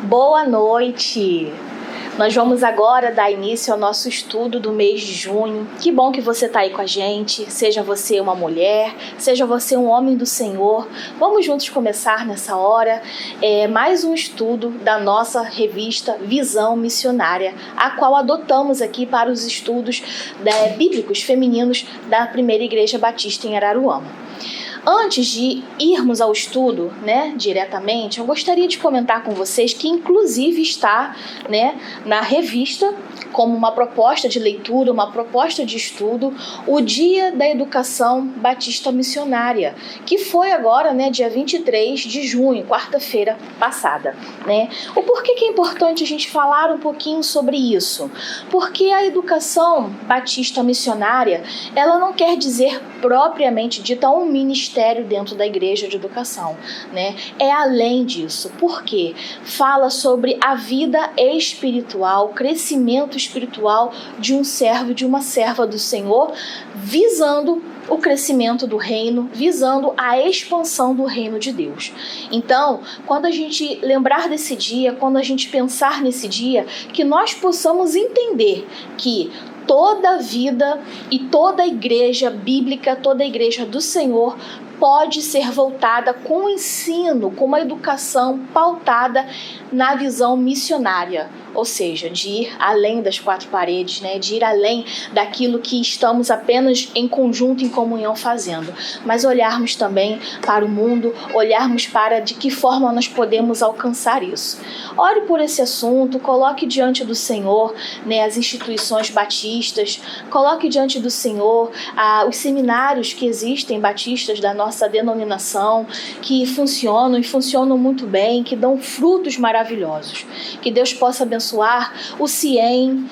Boa noite! Nós vamos agora dar início ao nosso estudo do mês de junho. Que bom que você está aí com a gente, seja você uma mulher, seja você um homem do Senhor. Vamos juntos começar nessa hora mais um estudo da nossa revista Visão Missionária, a qual adotamos aqui para os estudos bíblicos femininos da Primeira Igreja Batista em Araruama. Antes de irmos ao estudo, diretamente, eu gostaria de comentar com vocês que inclusive está, na revista, como uma proposta de leitura, uma proposta de estudo, o Dia da Educação Batista Missionária, que foi agora, dia 23 de junho, quarta-feira passada. O porquê que é importante a gente falar um pouquinho sobre isso? Porque a educação batista missionária, ela não quer dizer propriamente dita um ministério dentro da igreja de educação, É além disso, porque fala sobre a vida espiritual, crescimento espiritual de um servo e de uma serva do Senhor, visando o crescimento do reino, visando a expansão do reino de Deus. Então, quando a gente lembrar desse dia, quando a gente pensar nesse dia, que nós possamos entender que toda a vida e toda a igreja bíblica, toda a igreja do Senhor pode ser voltada com o ensino, com uma educação pautada na visão missionária, ou seja, de ir além das quatro paredes, de ir além daquilo que estamos apenas em conjunto, em comunhão fazendo, mas olharmos também para o mundo, olharmos para de que forma nós podemos alcançar isso. Ore por esse assunto, coloque diante do Senhor as instituições batistas, coloque diante do Senhor os seminários que existem batistas da nossa denominação, que funcionam e funcionam muito bem, que dão frutos maravilhosos. Que Deus possa abençoar o CIEM,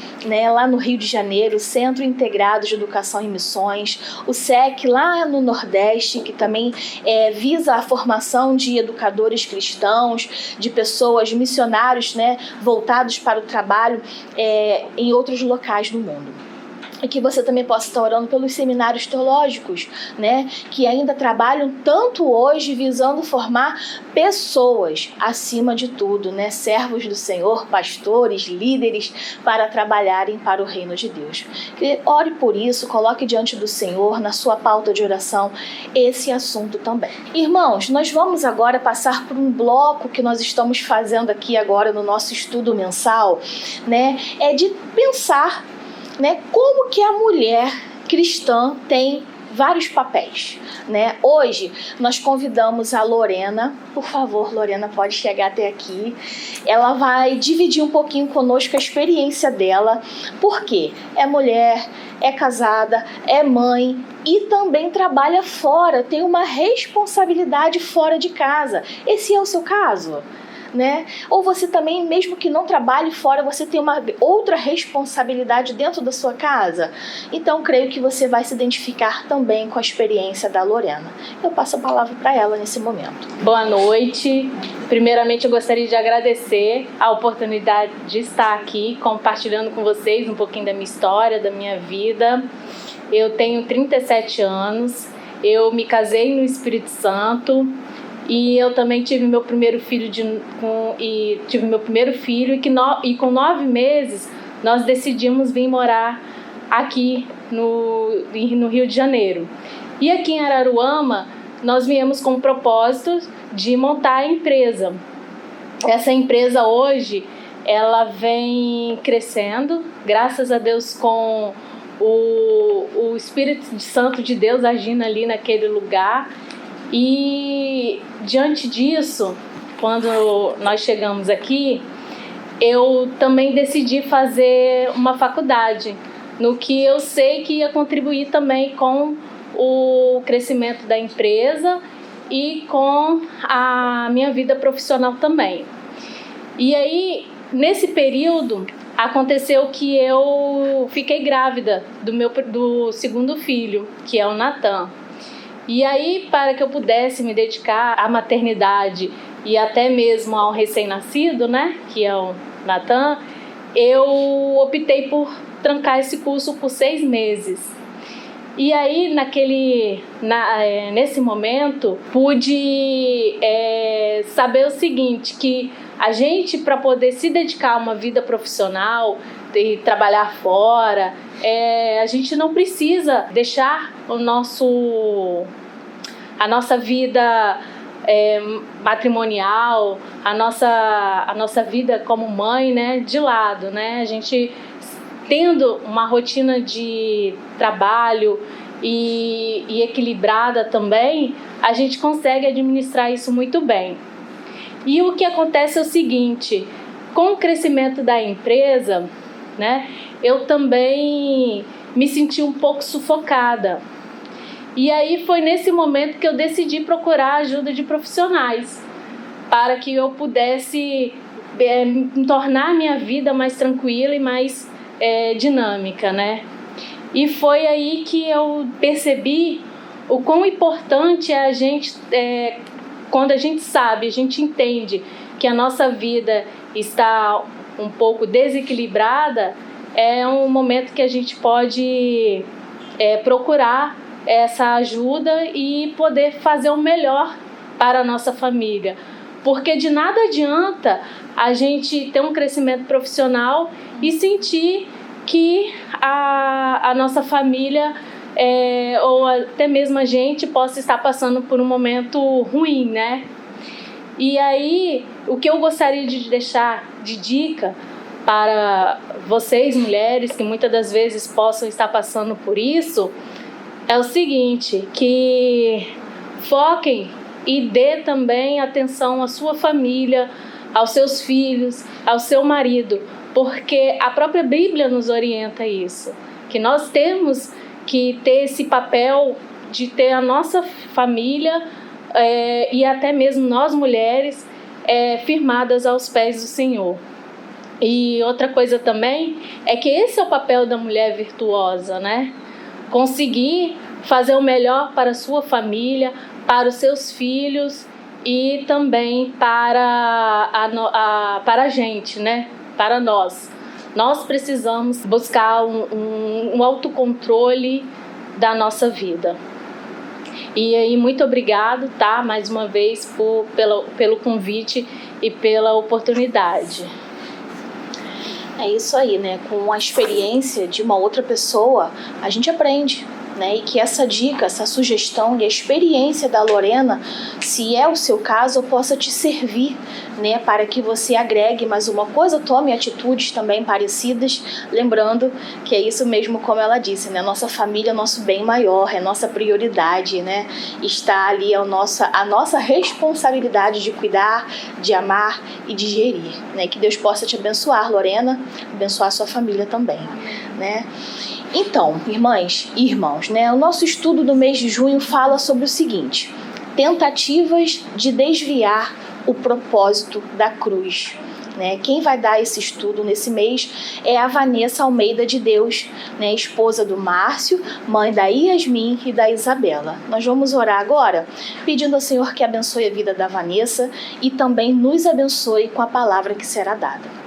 lá no Rio de Janeiro, Centro Integrado de Educação e Missões, o SEC lá no Nordeste, que também visa a formação de educadores cristãos, de pessoas, missionários, voltados para o trabalho em outros locais do mundo. E que você também possa estar orando pelos seminários teológicos, que ainda trabalham tanto hoje visando formar pessoas, acima de tudo, servos do Senhor, pastores, líderes, para trabalharem para o reino de Deus. Que ore por isso, coloque diante do Senhor, na sua pauta de oração, esse assunto também. Irmãos, nós vamos agora passar por um bloco que nós estamos fazendo aqui agora no nosso estudo mensal, é de pensar como que a mulher cristã tem vários papéis, Hoje nós convidamos a Lorena. Por favor, Lorena, pode chegar até aqui. Ela vai dividir um pouquinho conosco a experiência dela, porque é mulher, é casada, é mãe e também trabalha fora, tem uma responsabilidade fora de casa. Esse é o seu caso? Ou você também, mesmo que não trabalhe fora, você tem uma outra responsabilidade dentro da sua casa? Então, creio que você vai se identificar também com a experiência da Lorena. Eu passo a palavra para ela nesse momento. Boa noite. Primeiramente, eu gostaria de agradecer a oportunidade de estar aqui compartilhando com vocês um pouquinho da minha história, da minha vida. Eu tenho 37 anos, eu me casei no Espírito Santo. E eu também tive meu primeiro filho e com 9 meses nós decidimos vir morar aqui no Rio de Janeiro. E aqui em Araruama nós viemos com o propósito de montar a empresa. Essa empresa hoje ela vem crescendo, graças a Deus, com o Espírito Santo de Deus agindo ali naquele lugar. E diante disso, quando nós chegamos aqui, eu também decidi fazer uma faculdade, no que eu sei que ia contribuir também com o crescimento da empresa e com a minha vida profissional também. E aí, nesse período, aconteceu que eu fiquei grávida do segundo filho, que é o Natan. E aí, para que eu pudesse me dedicar à maternidade e até mesmo ao recém-nascido, que é o Natan, eu optei por trancar esse curso por 6 meses. E aí, nesse momento, pude saber o seguinte, que A gente, para poder se dedicar a uma vida profissional e trabalhar fora, a gente não precisa deixar a nossa vida matrimonial, a nossa vida como mãe, né, de lado, né? A gente tendo uma rotina de trabalho e equilibrada também, a gente consegue administrar isso muito bem. E o que acontece é o seguinte: com o crescimento da empresa, né, eu também me senti um pouco sufocada. E aí foi nesse momento que eu decidi procurar ajuda de profissionais para que eu pudesse tornar a minha vida mais tranquila e mais dinâmica, né? E foi aí que eu percebi o quão importante é a gente, quando a gente sabe, a gente entende que a nossa vida está um pouco desequilibrada, é um momento que a gente pode procurar essa ajuda e poder fazer o melhor para a nossa família. Porque de nada adianta a gente ter um crescimento profissional e sentir que a nossa família ou até mesmo a gente possa estar passando por um momento ruim, né? E aí, o que eu gostaria de deixar de dica para vocês, mulheres, que muitas das vezes possam estar passando por isso, é o seguinte: que foquem e dê também atenção à sua família, aos seus filhos, ao seu marido, porque a própria Bíblia nos orienta isso, que nós temos que ter esse papel de ter a nossa família e até mesmo nós mulheres firmadas aos pés do Senhor. E outra coisa também é que esse é o papel da mulher virtuosa, né? Conseguir fazer o melhor para a sua família, para os seus filhos e também para a gente, né? Para nós. Nós precisamos buscar um autocontrole da nossa vida. E aí, muito obrigado, tá? Mais uma vez pelo convite e pela oportunidade. É isso aí, né? Com a experiência de uma outra pessoa, a gente aprende, né? E que essa dica, essa sugestão e a experiência da Lorena, se é o seu caso, possa te servir, né? Para que você agregue mais uma coisa, tome atitudes também parecidas, lembrando que é isso mesmo como ela disse, né? Nossa família é nosso bem maior, é nossa prioridade, né? Está ali a nossa responsabilidade de cuidar, de amar e de gerir, né? Que Deus possa te abençoar, Lorena, abençoar a sua família também, né? Então, irmãs e irmãos, né, o nosso estudo do mês de junho fala sobre o seguinte: tentativas de desviar o propósito da cruz. Né? Quem vai dar esse estudo nesse mês é a Vanessa Almeida de Deus, né, esposa do Márcio, mãe da Yasmin e da Isabela. Nós vamos orar agora, pedindo ao Senhor que abençoe a vida da Vanessa e também nos abençoe com a palavra que será dada.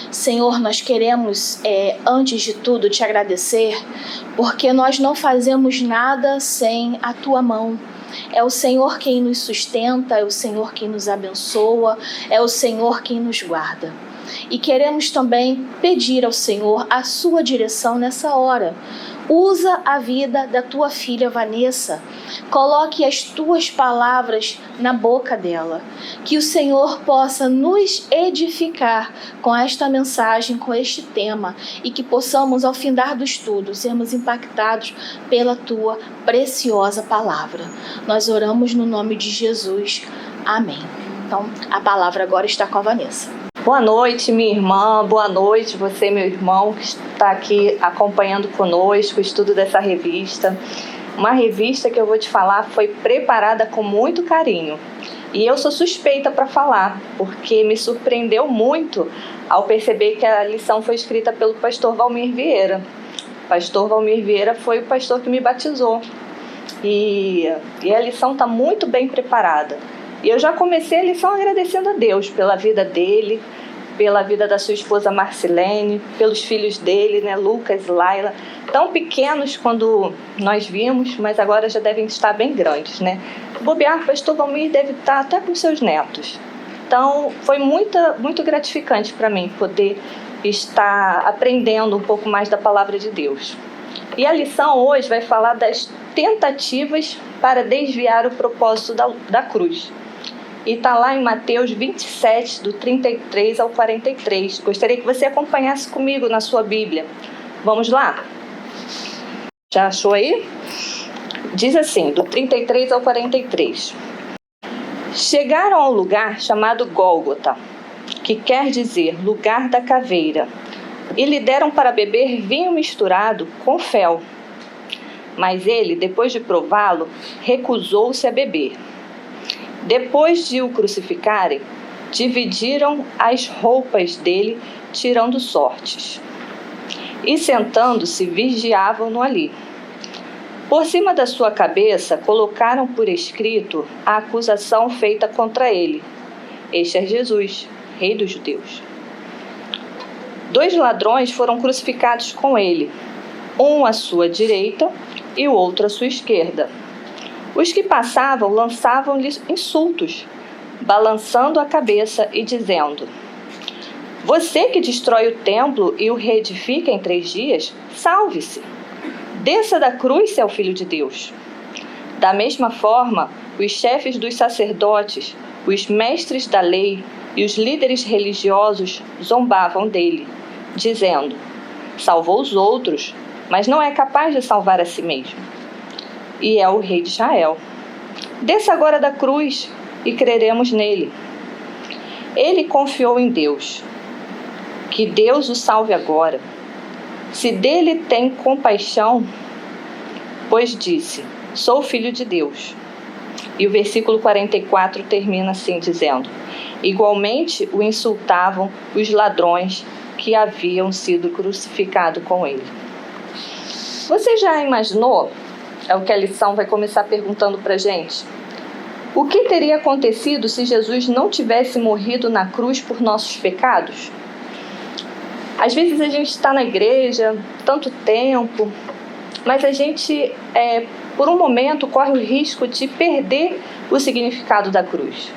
Senhor, nós queremos, antes de tudo, te agradecer, porque nós não fazemos nada sem a tua mão. É o Senhor quem nos sustenta, é o Senhor quem nos abençoa, é o Senhor quem nos guarda. E queremos também pedir ao Senhor a sua direção nessa hora. Usa a vida da tua filha Vanessa. Coloque as tuas palavras na boca dela. Que o Senhor possa nos edificar com esta mensagem, com este tema. E que possamos, ao findar do estudo, sermos impactados pela tua preciosa palavra. Nós oramos no nome de Jesus. Amém. Então, a palavra agora está com a Vanessa. Boa noite, minha irmã, boa noite você, meu irmão, que está aqui acompanhando conosco o estudo dessa revista. Uma revista que eu vou te falar foi preparada com muito carinho. E eu sou suspeita para falar, porque me surpreendeu muito ao perceber que a lição foi escrita pelo pastor Valmir Vieira. O pastor Valmir Vieira foi o pastor que me batizou. E a lição está muito bem preparada. E eu já comecei a lição agradecendo a Deus pela vida dele, pela vida da sua esposa Marcilene, pelos filhos dele, né, Lucas e Laila, tão pequenos quando nós vimos, mas agora já devem estar bem grandes, né? Bobear, pastor Valmir deve estar até com seus netos. Então, foi muito gratificante para mim poder estar aprendendo um pouco mais da palavra de Deus. E a lição hoje vai falar das tentativas para desviar o propósito da cruz. E está lá em Mateus 27, do 33 ao 43. Gostaria que você acompanhasse comigo na sua Bíblia. Vamos lá? Já achou aí? Diz assim, do 33 ao 43. Chegaram ao lugar chamado Gólgota, que quer dizer lugar da caveira, e lhe deram para beber vinho misturado com fel. Mas ele, depois de prová-lo, recusou-se a beber. Depois de o crucificarem, dividiram as roupas dele, tirando sortes. E sentando-se, vigiavam-no ali. Por cima da sua cabeça, colocaram por escrito a acusação feita contra ele. Este é Jesus, Rei dos Judeus. 2 ladrões foram crucificados com ele, um à sua direita e o outro à sua esquerda. Os que passavam lançavam-lhe insultos, balançando a cabeça e dizendo: Você que destrói o templo e o reedifica em 3 dias, salve-se! Desça da cruz, se é o Filho de Deus. Da mesma forma, os chefes dos sacerdotes, os mestres da lei e os líderes religiosos zombavam dele, dizendo: Salvou os outros, mas não é capaz de salvar a si mesmo. E é o Rei de Israel. Desça agora da cruz e creremos nele. Ele confiou em Deus. Que Deus o salve agora. Se dele tem compaixão, pois disse: Sou filho de Deus. E o versículo 44 termina assim, dizendo: Igualmente o insultavam os ladrões que haviam sido crucificados com ele. Você já imaginou? É o que a lição vai começar perguntando para a gente. O que teria acontecido se Jesus não tivesse morrido na cruz por nossos pecados? Às vezes a gente está na igreja tanto tempo, mas a gente, por um momento, corre o risco de perder o significado da cruz.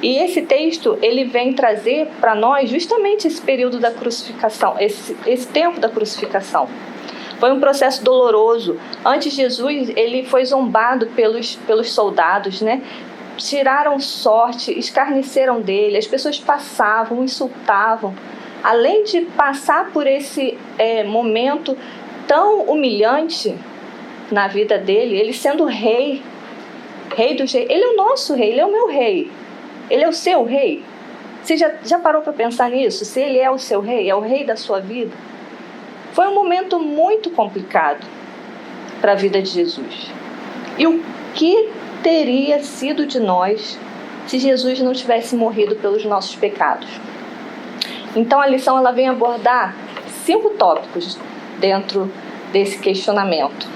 E esse texto, ele vem trazer para nós justamente esse período da crucificação, esse tempo da crucificação. Foi um processo doloroso. Antes, Jesus, ele foi zombado pelos soldados, né? Tiraram sorte, escarneceram dele, as pessoas passavam, insultavam. Além de passar por esse momento tão humilhante na vida dele, ele sendo rei dos reis, ele é o nosso rei, ele é o meu rei, ele é o seu rei. Você já parou para pensar nisso? Se ele é o seu rei, é o rei da sua vida? Foi um momento muito complicado para a vida de Jesus. E o que teria sido de nós se Jesus não tivesse morrido pelos nossos pecados? Então a lição ela vem abordar 5 tópicos dentro desse questionamento.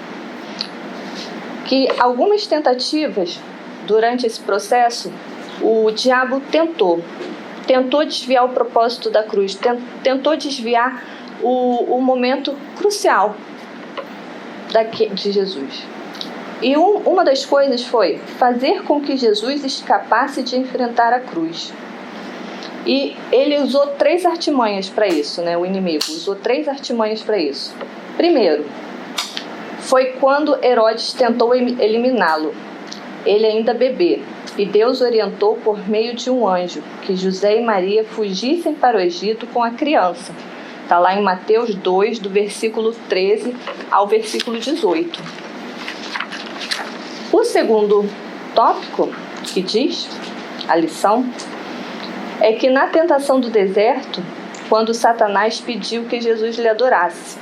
Que algumas tentativas durante esse processo, o diabo tentou desviar o propósito da cruz, tentou desviar o momento crucial de Jesus. E uma das coisas foi fazer com que Jesus escapasse de enfrentar a cruz. E ele usou 3 artimanhas para isso, né? O inimigo usou 3 artimanhas para isso. Primeiro, foi quando Herodes tentou eliminá-lo, ele ainda bebê, e Deus orientou por meio de um anjo que José e Maria fugissem para o Egito com a criança. Está lá em Mateus 2, do versículo 13 ao versículo 18. O segundo tópico que diz a lição é que na tentação do deserto, quando Satanás pediu que Jesus lhe adorasse.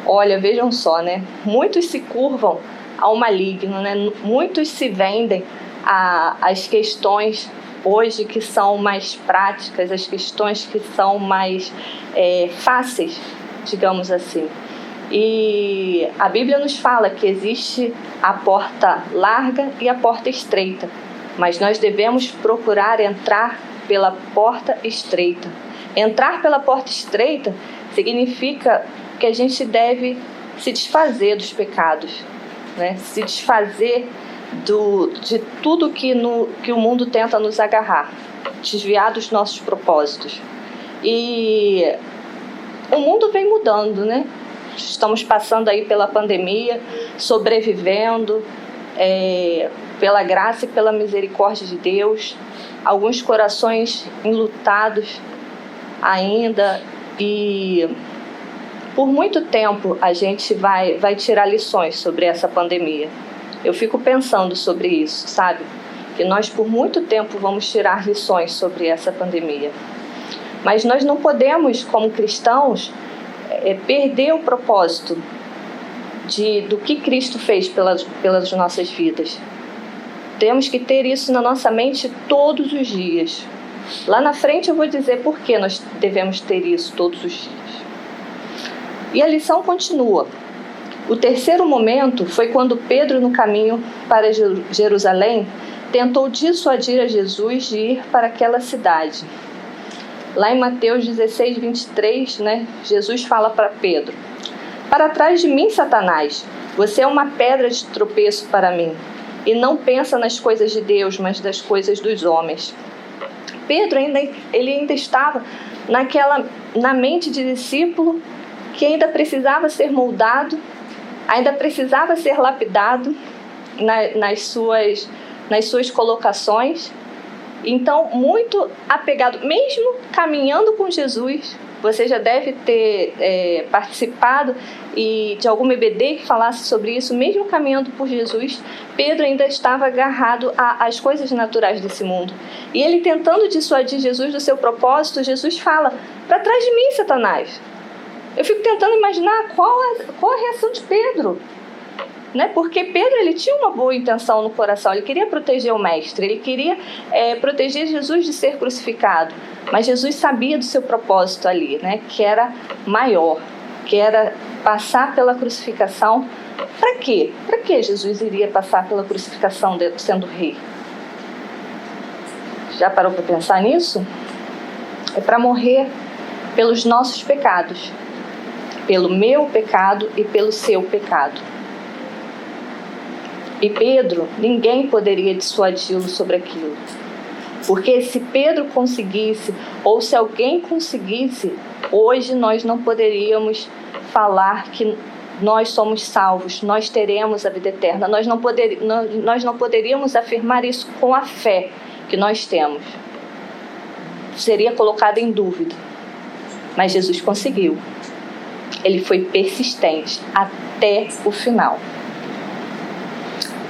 Olha, vejam só, né? Muitos se curvam ao maligno, né? Muitos se vendem às questões hoje que são mais práticas, as questões que são mais fáceis, digamos assim. E a Bíblia nos fala que existe a porta larga e a porta estreita, mas nós devemos procurar entrar pela porta estreita. Entrar pela porta estreita significa que a gente deve se desfazer dos pecados, né? Se desfazer de tudo que o mundo tenta nos agarrar, desviar dos nossos propósitos. E o mundo vem mudando, né? Estamos passando aí pela pandemia, sobrevivendo, pela graça e pela misericórdia de Deus. Alguns corações enlutados ainda, e por muito tempo a gente vai tirar lições sobre essa pandemia. Eu fico pensando sobre isso, sabe? Que nós por muito tempo vamos tirar lições sobre essa pandemia. Mas nós não podemos, como cristãos, perder o propósito do que Cristo fez pelas nossas vidas. Temos que ter isso na nossa mente todos os dias. Lá na frente eu vou dizer por que nós devemos ter isso todos os dias. E a lição continua. O terceiro momento foi quando Pedro, no caminho para Jerusalém, tentou dissuadir a Jesus de ir para aquela cidade. Lá em Mateus 16, 23, Jesus fala para Pedro: "Para trás de mim, Satanás, você é uma pedra de tropeço para mim, e não pensa nas coisas de Deus, mas das coisas dos homens." Pedro ainda estava na mente de discípulo que ainda precisava ser moldado, ainda precisava ser lapidado nas suas colocações. Então, muito apegado, mesmo caminhando com Jesus. Você já deve ter participado de alguma EBD que falasse sobre isso. Mesmo caminhando por Jesus, Pedro ainda estava agarrado às coisas naturais desse mundo. E ele, tentando dissuadir Jesus do seu propósito, Jesus fala: "Para trás de mim, Satanás." Eu fico tentando imaginar qual a reação de Pedro. Porque Pedro, ele tinha uma boa intenção no coração, ele queria proteger o mestre, ele queria proteger Jesus de ser crucificado, mas Jesus sabia do seu propósito ali, que era maior, que era passar pela crucificação. Para quê? Para que Jesus iria passar pela crucificação sendo rei? Já parou para pensar nisso? É para morrer pelos nossos pecados, pelo meu pecado e pelo seu pecado. E Pedro, ninguém poderia dissuadi-lo sobre aquilo. Porque se Pedro conseguisse, ou se alguém conseguisse, hoje nós não poderíamos falar que nós somos salvos, nós teremos a vida eterna. Nós não poderíamos afirmar isso com a fé que nós temos. Seria colocado em dúvida. Mas Jesus conseguiu. Ele foi persistente até o final.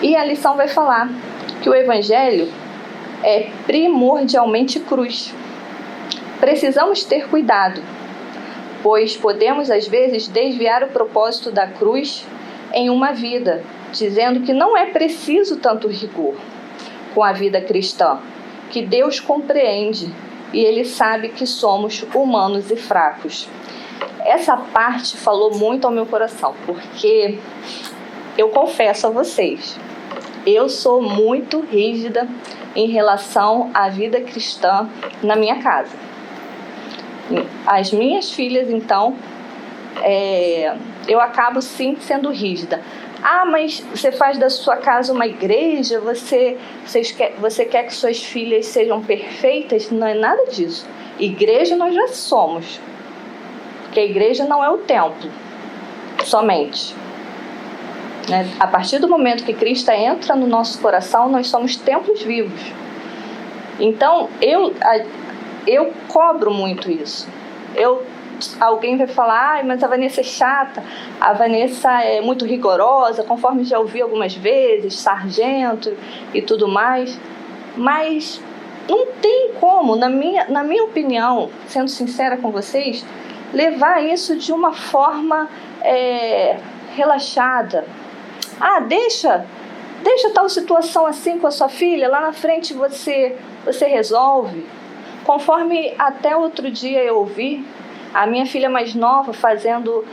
E a lição vai falar que o Evangelho é primordialmente cruz. Precisamos ter cuidado, pois podemos às vezes desviar o propósito da cruz em uma vida, dizendo que não é preciso tanto rigor com a vida cristã, que Deus compreende e Ele sabe que somos humanos e fracos. Essa parte falou muito ao meu coração, porque eu confesso a vocês, eu sou muito rígida em relação à vida cristã na minha casa. As minhas filhas, então, eu acabo sim sendo rígida. Ah, mas você faz da sua casa uma igreja, você quer que suas filhas sejam perfeitas? Não é nada disso. Igreja nós já somos, porque a igreja não é o templo somente. A partir do momento que Cristo entra no nosso coração, nós somos templos vivos. Então, eu cobro muito isso. Alguém vai falar, mas a Vanessa é chata, a Vanessa é muito rigorosa, conforme já ouvi algumas vezes, sargento e tudo mais. Mas não tem como, na minha opinião, sendo sincera com vocês, levar isso de uma forma relaxada. Ah, deixa tal situação assim com a sua filha, lá na frente você resolve. Conforme até outro dia eu ouvi, a minha filha mais nova fazendo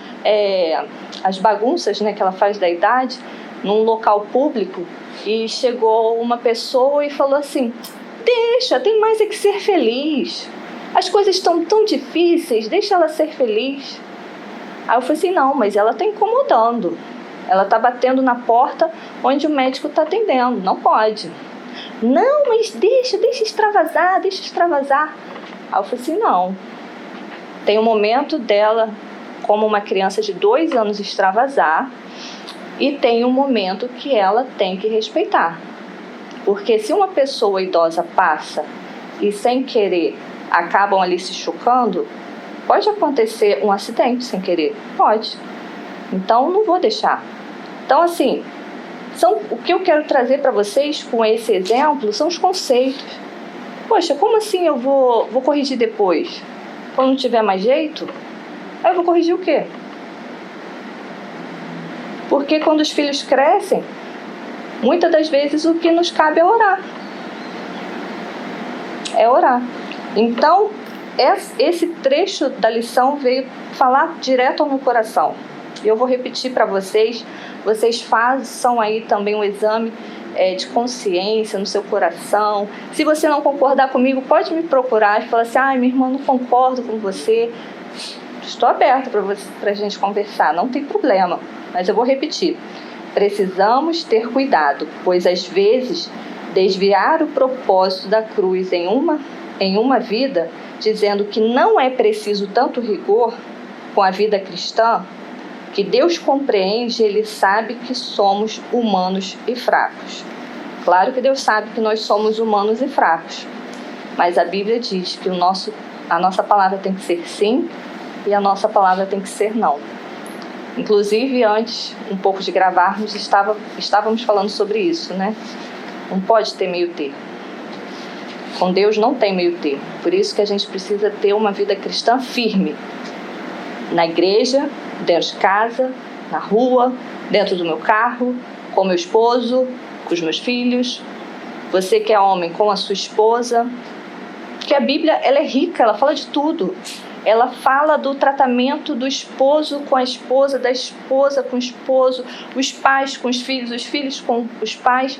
as bagunças, que ela faz da idade, num local público, e chegou uma pessoa e falou assim: deixa, tem mais é que ser feliz. As coisas estão tão difíceis, deixa ela ser feliz. Aí eu falei assim: não, mas ela está incomodando. Ela está batendo na porta onde o médico está atendendo. Não pode. Não, mas deixa extravasar. Aí eu falei assim, não. Tem um momento dela, como uma criança de 2 anos, extravasar, e tem um momento que ela tem que respeitar. Porque se uma pessoa idosa passa e sem querer acabam ali se chocando, pode acontecer um acidente sem querer? Pode. Então não vou deixar. Então assim, o que eu quero trazer para vocês com esse exemplo são os conceitos. Poxa, como assim eu vou corrigir depois? Quando não tiver mais jeito? Aí eu vou corrigir o quê? Porque quando os filhos crescem, muitas das vezes o que nos cabe é orar. É orar. Então, esse trecho da lição veio falar direto ao meu coração. Eu vou repetir para vocês. Vocês façam aí também um exame de consciência no seu coração. Se você não concordar comigo, pode me procurar e falar assim, minha irmã, não concordo com você. Estou aberta para a gente conversar, não tem problema. Mas eu vou repetir. Precisamos ter cuidado, pois às vezes desviar o propósito da cruz em uma vida, dizendo que não é preciso tanto rigor com a vida cristã, que Deus compreende, Ele sabe que somos humanos e fracos. Claro que Deus sabe que nós somos humanos e fracos, mas a Bíblia diz que a nossa palavra tem que ser sim e a nossa palavra tem que ser não. Inclusive, antes um pouco de gravarmos, estávamos falando sobre isso, né? Não pode ter meio termo. Com Deus não tem meio termo. Por isso que a gente precisa ter uma vida cristã firme. Na igreja, dentro de casa, na rua, dentro do meu carro, com meu esposo, com os meus filhos. Você que é homem, com a sua esposa. Porque a Bíblia, ela é rica, ela fala de tudo. Ela fala do tratamento do esposo com a esposa, da esposa com o esposo, os pais com os filhos com os pais.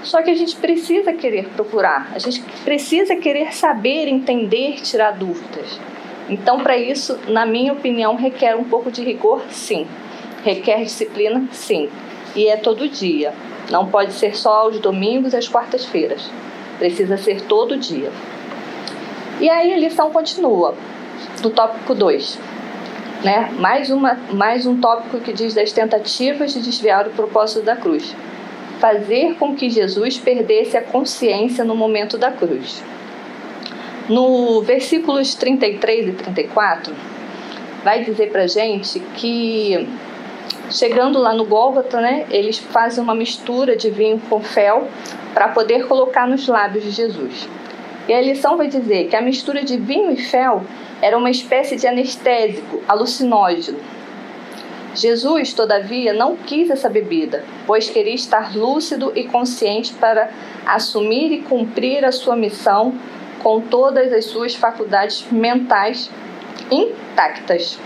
Só que a gente precisa querer procurar, a gente precisa querer saber, entender, tirar dúvidas. Então, para isso, na minha opinião, requer um pouco de rigor, sim. Requer disciplina, sim. E é todo dia. Não pode ser só aos domingos e às quartas-feiras. Precisa ser todo dia. E aí a lição continua. No tópico 2, né? Mais um tópico que diz das tentativas de desviar o propósito da cruz. Fazer com que Jesus perdesse a consciência no momento da cruz. No versículos 33 e 34, vai dizer pra gente que, chegando lá no Gólgota, né, eles fazem uma mistura de vinho com fel para poder colocar nos lábios de Jesus. E a lição vai dizer que a mistura de vinho e fel era uma espécie de anestésico, alucinógeno. Jesus, todavia, não quis essa bebida, pois queria estar lúcido e consciente para assumir e cumprir a sua missão com todas as suas faculdades mentais intactas.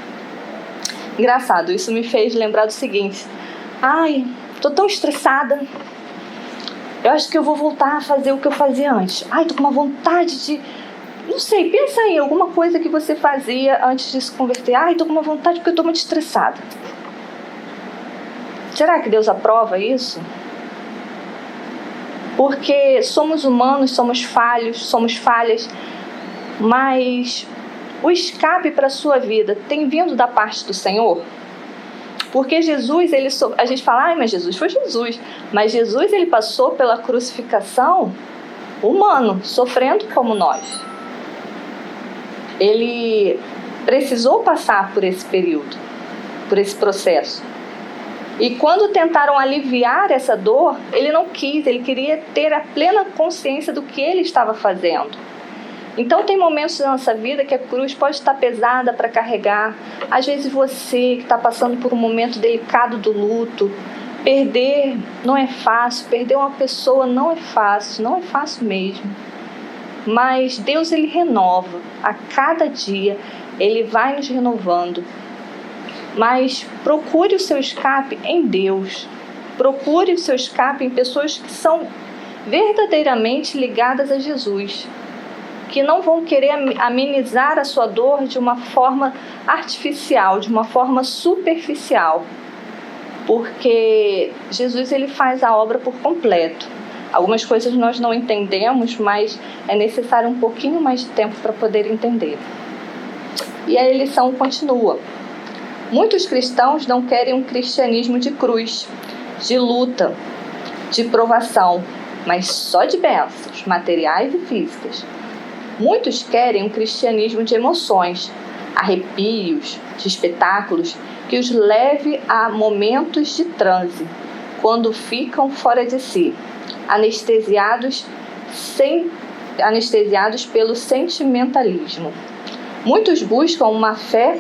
Engraçado, isso me fez lembrar do seguinte: tô tão estressada, eu acho que eu vou voltar a fazer o que eu fazia antes. Tô com uma vontade de... Não sei, pensa aí, alguma coisa que você fazia antes de se converter. Tô com uma vontade porque eu tô muito estressada. Será que Deus aprova isso? Porque somos humanos, somos falhos, somos falhas, mas o escape para a sua vida tem vindo da parte do Senhor? Porque Jesus, a gente fala, mas Jesus foi Jesus. Mas Jesus, ele passou pela crucificação humano, sofrendo como nós. Ele precisou passar por esse período, por esse processo. E quando tentaram aliviar essa dor, ele não quis, ele queria ter a plena consciência do que ele estava fazendo. Então tem momentos da nossa vida que a cruz pode estar pesada para carregar. Às vezes você que está passando por um momento delicado do luto, perder não é fácil, perder uma pessoa não é fácil mesmo. Mas Deus, ele renova, a cada dia ele vai nos renovando. Mas procure o seu escape em Deus, procure o seu escape em pessoas que são verdadeiramente ligadas a Jesus, que não vão querer amenizar a sua dor de uma forma artificial, de uma forma superficial. porque Jesus ele faz a obra por completo. Algumas coisas nós não entendemos, mas é necessário um pouquinho mais de tempo para poder entender. E a lição continua. Muitos cristãos não querem um cristianismo de cruz, de luta, de provação, mas só de bênçãos materiais e físicas. Muitos querem um cristianismo de emoções, arrepios, de espetáculos, que os leve a momentos de transe, quando ficam fora de si, anestesiados pelo sentimentalismo. Muitos buscam uma fé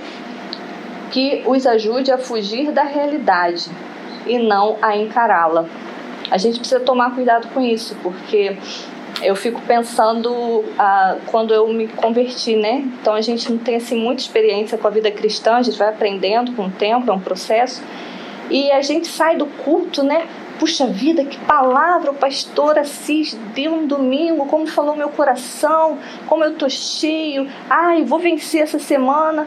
que os ajude a fugir da realidade e não a encará-la. A gente precisa tomar cuidado com isso, porque eu fico pensando quando eu me converti, né? Então a gente não tem assim muita experiência com a vida cristã, a gente vai aprendendo com o tempo, é um processo. E a gente sai do culto, né? Puxa vida, que palavra o pastor Assis deu um domingo, como falou meu coração, como eu tô cheio, vou vencer essa semana.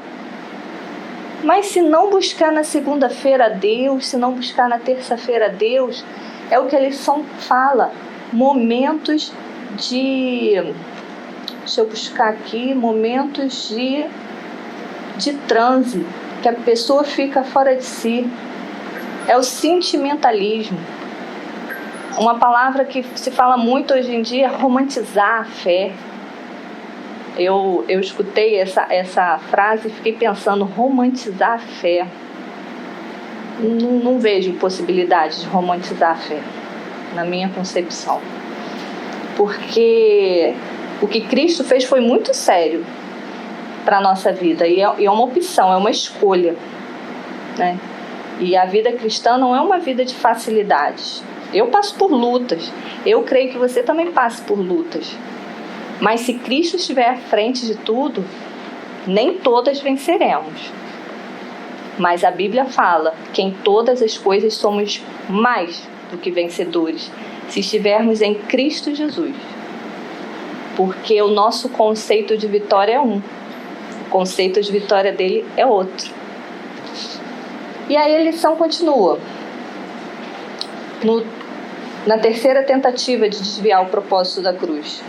Mas se não buscar na segunda-feira a Deus, se não buscar na terça-feira a Deus, é o que a lição fala, momentos de transe, que a pessoa fica fora de si. É o sentimentalismo. Uma palavra que se fala muito hoje em dia é romantizar a fé. Eu escutei essa frase e fiquei pensando, romantizar a fé. Não vejo possibilidade de romantizar a fé, na minha concepção. Porque o que Cristo fez foi muito sério para a nossa vida. E é uma opção, é uma escolha, né? E a vida cristã não é uma vida de facilidades. Eu passo por lutas. Eu creio que você também passe por lutas. Mas se Cristo estiver à frente de tudo, nem todas venceremos. Mas a Bíblia fala que em todas as coisas somos mais do que vencedores, se estivermos em Cristo Jesus. Porque o nosso conceito de vitória é um, o conceito de vitória dele é outro. E aí a lição continua. Na terceira tentativa de desviar o propósito da cruz.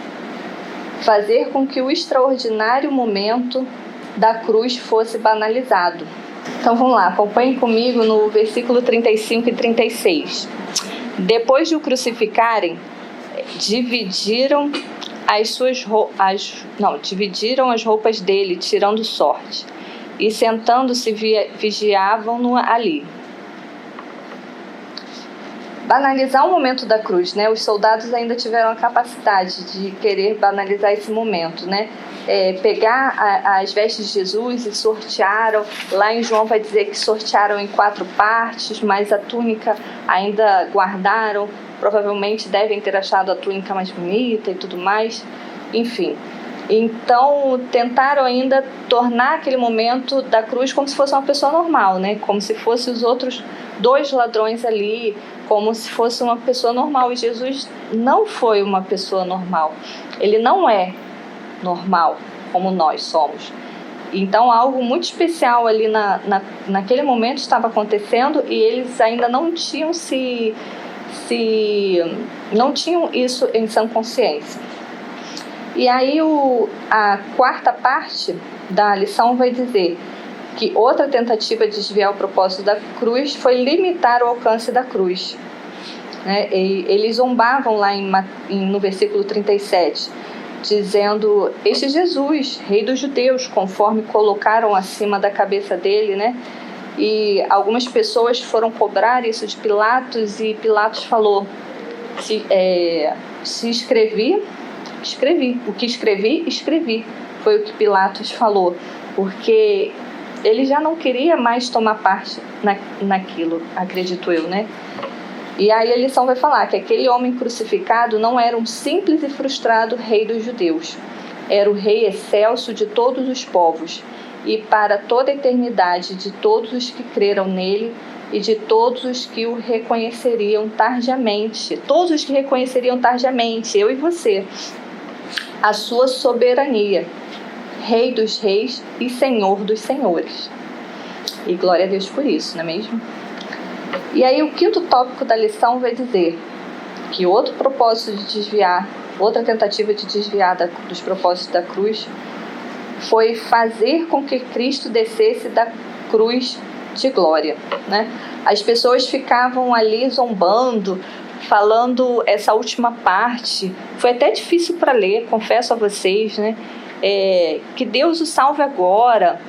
Fazer com que o extraordinário momento da cruz fosse banalizado. Então vamos lá, acompanhem comigo no versículo 35 e 36. Depois de o crucificarem, dividiram as roupas dele, tirando sorte. E sentando-se vigiavam-no ali. Banalizar o momento da cruz, né? Os soldados ainda tiveram a capacidade de querer banalizar esse momento, né? Pegar as vestes de Jesus e sortearam. Lá em João vai dizer que sortearam em 4 partes, mas a túnica ainda guardaram. Provavelmente devem ter achado a túnica mais bonita e tudo mais. Enfim. Então, tentaram ainda tornar aquele momento da cruz como se fosse uma pessoa normal, né? Como se fossem os outros 2 ladrões ali, como se fosse uma pessoa normal. E Jesus não foi uma pessoa normal. Ele não é normal, como nós somos. Então, algo muito especial ali naquele momento estava acontecendo e eles ainda não tinham não tinham isso em sã consciência. E aí a quarta parte da lição vai dizer que outra tentativa de desviar o propósito da cruz foi limitar o alcance da cruz. Né? E eles zombavam lá no versículo 37, dizendo: este Jesus, rei dos judeus, conforme colocaram acima da cabeça dele, né? E algumas pessoas foram cobrar isso de Pilatos, e Pilatos falou: se escrevi, o que escrevi, foi o que Pilatos falou, porque ele já não queria mais tomar parte naquilo, acredito eu, né? E aí a lição vai falar que aquele homem crucificado não era um simples e frustrado rei dos judeus, era o rei excelso de todos os povos, e para toda a eternidade de todos os que creram nele e de todos os que o reconheceriam tardiamente, eu e você, a sua soberania, Rei dos reis e Senhor dos senhores. E glória a Deus por isso, não é mesmo? E aí o quinto tópico da lição vai dizer que outro propósito de desviar, outra tentativa de desviar dos propósitos da cruz foi fazer com que Cristo descesse da cruz de glória, né? As pessoas ficavam ali zombando, falando essa última parte. Foi até difícil para ler, confesso a vocês, né? Que Deus o salve agora,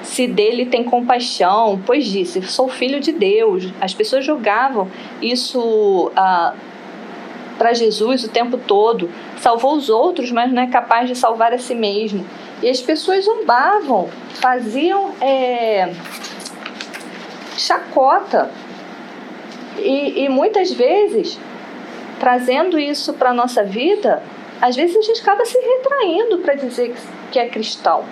se dele tem compaixão, pois disse, sou filho de Deus. As pessoas jogavam isso para Jesus o tempo todo. Salvou os outros, mas não é capaz de salvar a si mesmo. E as pessoas zombavam, faziam chacota. E muitas vezes, trazendo isso para a nossa vida, às vezes a gente acaba se retraindo para dizer que é cristão.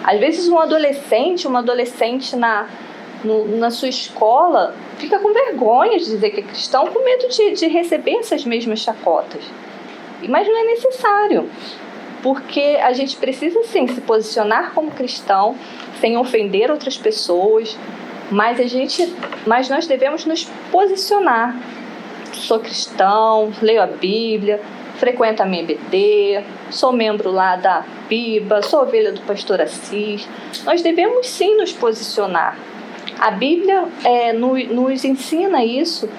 Às vezes uma adolescente na sua escola fica com vergonha de dizer que é cristão, com medo de receber essas mesmas chacotas. Mas não é necessário, porque a gente precisa sim se posicionar como cristão, sem ofender outras pessoas, mas nós devemos nos posicionar. Sou cristão, leio a Bíblia, frequento a MBD, sou membro lá da PIBA, sou ovelha do pastor Assis. Nós devemos sim nos posicionar. A Bíblia nos ensina isso,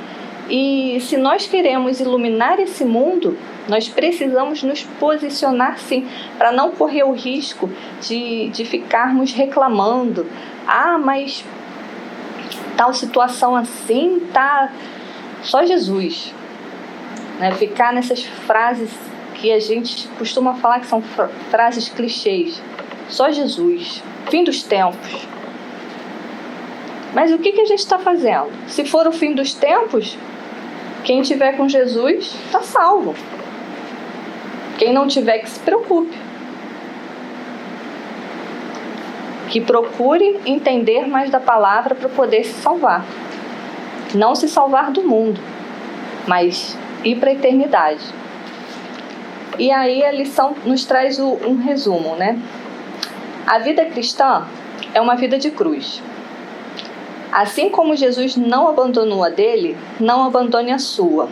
e se nós queremos iluminar esse mundo, nós precisamos nos posicionar sim, para não correr o risco de ficarmos reclamando. Mas tal situação assim, tá só Jesus. Né? Ficar nessas frases que a gente costuma falar que são frases clichês. Só Jesus. Fim dos tempos. Mas o que a gente está fazendo? Se for o fim dos tempos, quem tiver com Jesus está salvo. Quem não tiver, que se preocupe. Que procure entender mais da palavra para poder se salvar. Não se salvar do mundo, mas ir para a eternidade. E aí a lição nos traz um resumo, né? A vida cristã é uma vida de cruz. Assim como Jesus não abandonou a dele, não abandone a sua.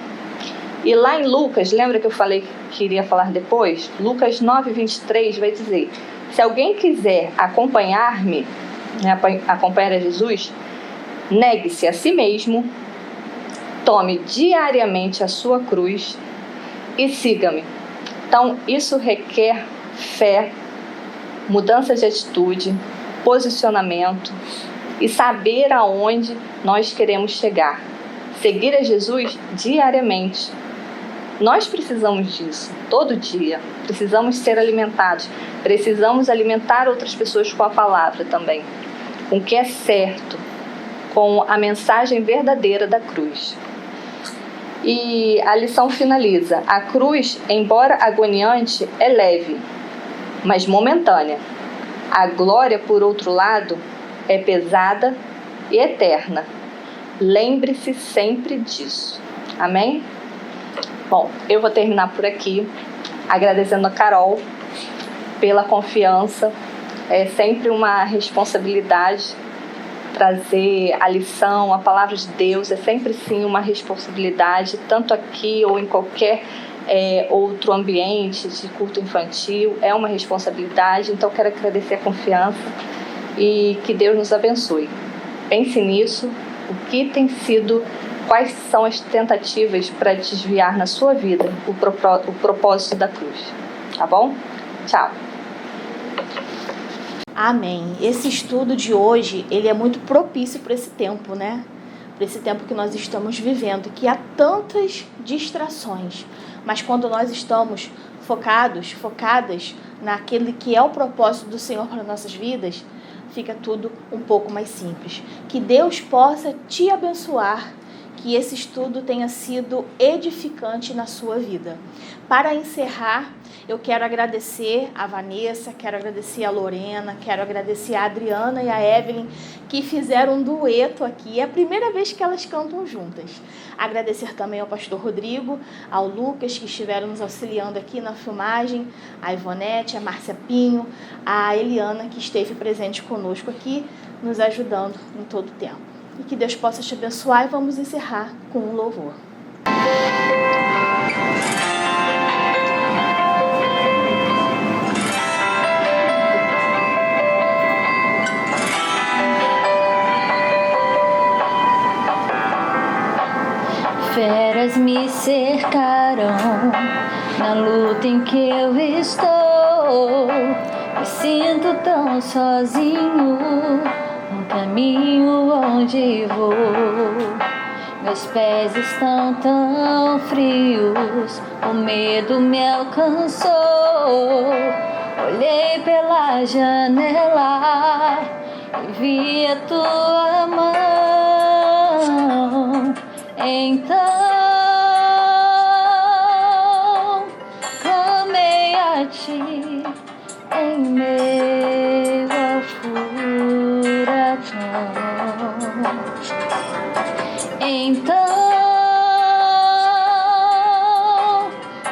E lá em Lucas, lembra que eu falei que iria falar depois? Lucas 9:23 vai dizer: se alguém quiser acompanhar-me, né, acompanhar a Jesus, negue-se a si mesmo, tome diariamente a sua cruz e siga-me. Então, isso requer fé, mudança de atitude, posicionamento e saber aonde nós queremos chegar. Seguir a Jesus diariamente. Nós precisamos disso, todo dia. Precisamos ser alimentados. Precisamos alimentar outras pessoas com a palavra também, com o que é certo, com a mensagem verdadeira da cruz. E a lição finaliza: a cruz, embora agoniante, é leve, mas momentânea. A glória, por outro lado, é pesada e eterna. Lembre-se sempre disso. Amém? Bom, eu vou terminar por aqui, agradecendo a Carol pela confiança. É sempre uma responsabilidade trazer a lição, a palavra de Deus, é sempre sim uma responsabilidade, tanto aqui ou em qualquer outro ambiente de culto infantil, é uma responsabilidade. Então quero agradecer a confiança e que Deus nos abençoe. Pense nisso, quais são as tentativas para desviar na sua vida o propósito da cruz, tá bom? Tchau! Amém. Esse estudo de hoje, ele é muito propício para esse tempo, né? Para esse tempo que nós estamos vivendo, que há tantas distrações. Mas quando nós estamos focadas naquele que é o propósito do Senhor para nossas vidas, fica tudo um pouco mais simples. Que Deus possa te abençoar, que esse estudo tenha sido edificante na sua vida. Para encerrar, eu quero agradecer a Vanessa, quero agradecer a Lorena, quero agradecer a Adriana e a Evelyn, que fizeram um dueto aqui. É a primeira vez que elas cantam juntas. Agradecer também ao pastor Rodrigo, ao Lucas, que estiveram nos auxiliando aqui na filmagem, a Ivonete, a Márcia Pinho, a Eliana, que esteve presente conosco aqui, nos ajudando em todo o tempo. e que Deus possa te abençoar. E vamos encerrar com um louvor. Feras me cercaram na luta em que eu estou. Me sinto tão sozinho no caminho onde vou. Meus pés estão tão frios, o medo me alcançou. Olhei pela janela e vi a tua mão. Então clamei a ti em meio ao furacão. Então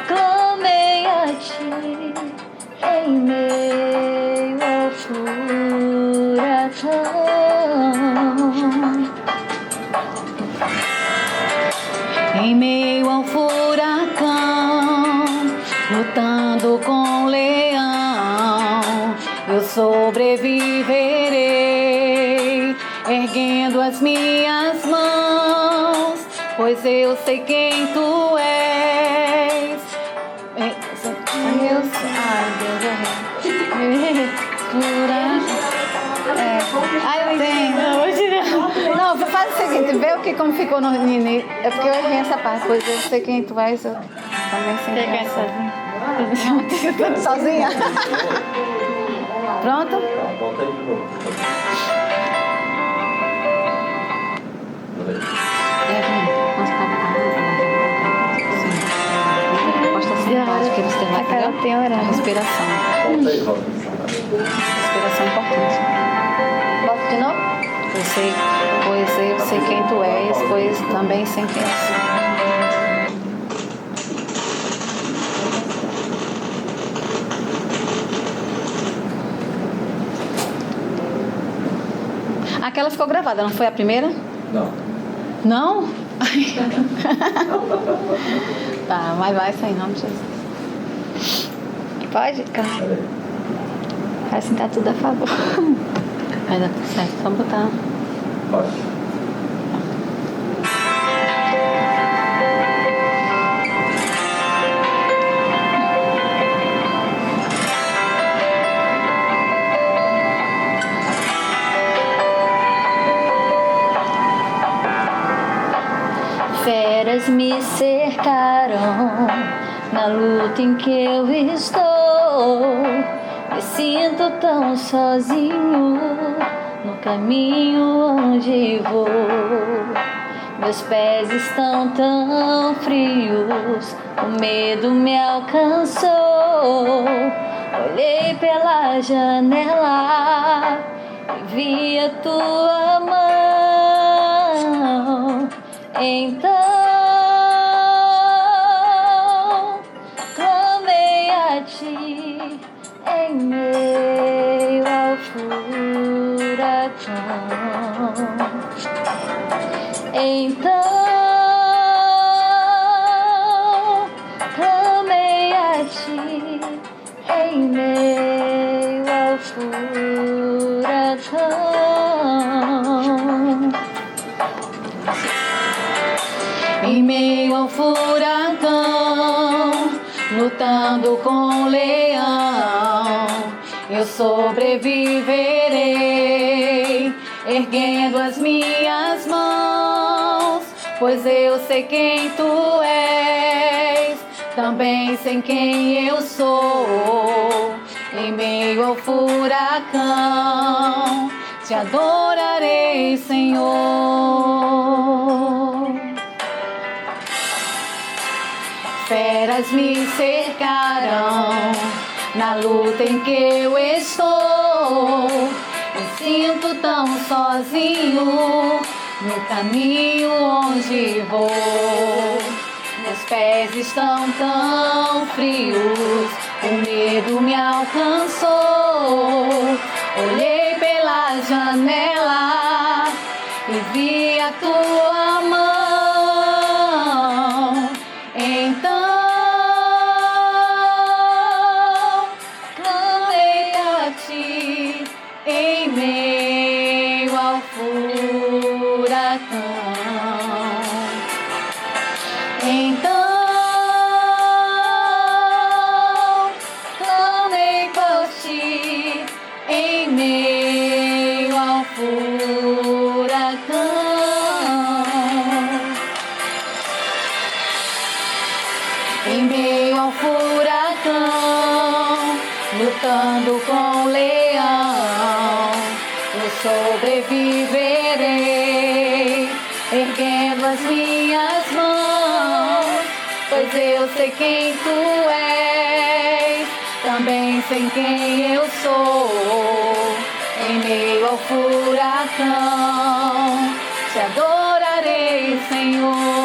clamei a ti em meio ao furacão. Em meio ao furacão, lutando com o leão, eu sobreviverei, erguendo as minhas mãos, pois eu sei quem tu és. Não, faz o seguinte, vê o que como ficou no Nini. É porque eu errei essa parte. Pois eu sei quem tu és, eu também sei quem és sozinha. Sozinha? Pronto? Volta aí de novo. Posta assim, pode, que você vai pegar. Tem horário. Respiração. Volta aí, volta. Respiração é importante. Bota de novo? Pois eu sei quem tu és, pois também sei quem eu sou. Aquela ficou gravada, não foi a primeira? Não. Não? Tá, mas vai sair em nome de Jesus. Pode? Calma. Assim tá tudo a favor. Vai dar tudo certo, só botar. Pode. Feras me cercaram na luta em que eu estou. Me sinto tão sozinho no caminho onde vou. Meus pés estão tão frios, o medo me alcançou. Olhei pela janela e vi a tua mão. Então clamei a ti em meio ao furacão. Então clamei a ti em meio ao furacão. Em meio ao furacão, lutando com o leão, eu sobreviverei, erguendo as minhas mãos, pois eu sei quem tu és, também sei quem eu sou. Em meio ao furacão, te adorarei, Senhor. Feras me cercaram na luta em que eu estou. Me sinto tão sozinho no caminho onde vou. Meus pés estão tão frios, o medo me alcançou. Olhei pela janela e vi tua mão. Então clamei a ti em meio ao furacão. Então clamei por ti em meio ao furacão. Em meio ao furacão, lutando com o leão, eu sobreviverei, erguendo as minhas mãos, pois eu sei quem tu és, também sei quem eu sou. Em meio ao furacão, te adorarei, Senhor.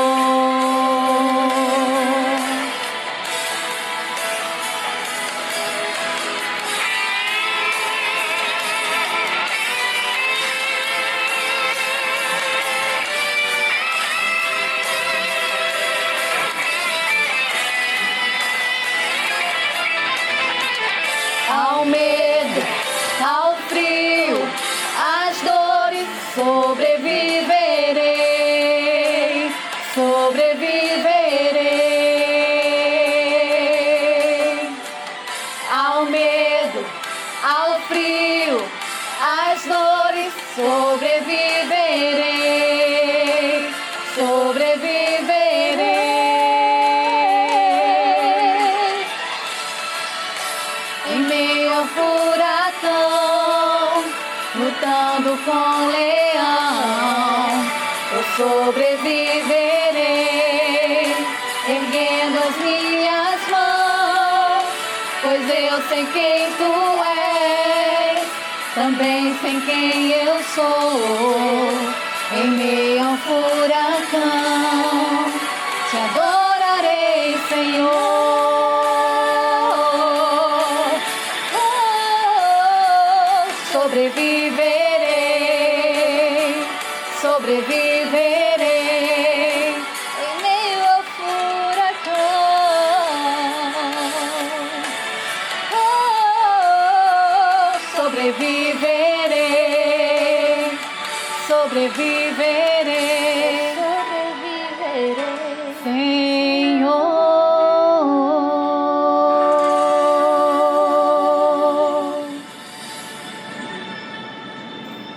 Ao medo, ao frio, às dores, sobreviverei, sobreviverei. Ao medo, ao frio, às dores, sobreviverei, sobreviverei. Em meio ao furacão, lutando com o leão, eu sobreviverei, erguendo as minhas mãos, pois eu sei quem tu és, também sei quem eu sou. Em meio ao furacão, te adorarei, Senhor. Sobreviverei, sobreviverei em meio ao furacão. Sobreviverei, sobreviverei.